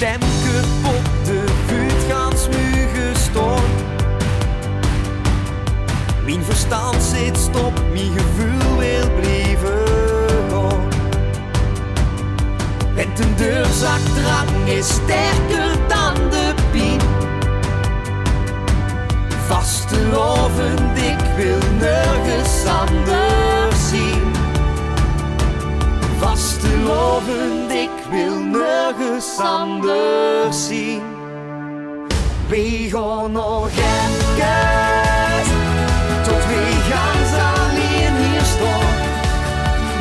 stem kapot, de vuut gaan smugen storm. Mijn verstand zit stop, mijn gevoel wil blijven gaan. En de deurzakdrang is sterker dan de pijn. Vastelovend, ik wil nergens anders zien. Vastelovend, ik wil nergens anders zien. We gaan nog even, tot we gaan alleen hier staan.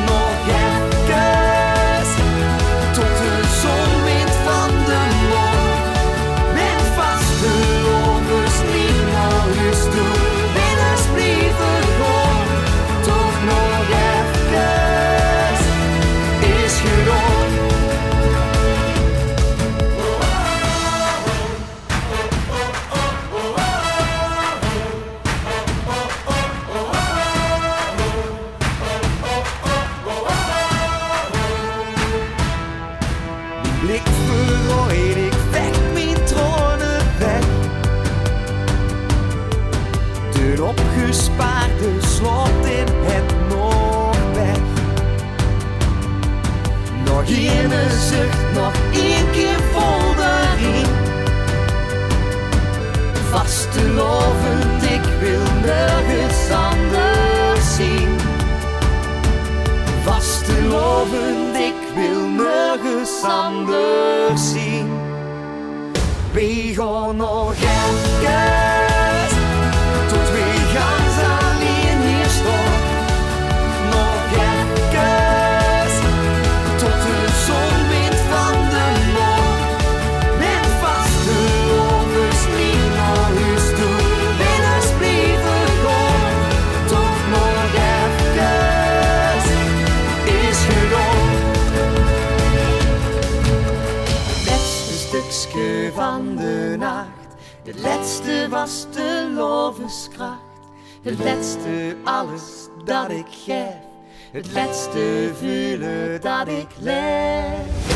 Nog even, tot de zon wint van de maan. Met vastelovens niet naar huis toe, binnen blijven gaan. Toch nog even, is gedaan. Blik verrooid, ik vecht mijn tronen weg. De opgespaarde slot in het nog weg. Nog één zucht, nog één keer vol erin. Vastelovend, ik wil nergens anders zien. Vastelovend, ik wil nergens anders zien. We gaan nog even, tot we gaan alleen hier staan. Nog even, tot de zon wint van de maan. Met vastelovens niet naar huis toe, binnen blijven gaan. Toch nog even, is gedaan. Stukje van de nacht, het laatste was de lovenskracht. Het laatste alles dat ik geef, het laatste voelen dat ik leef.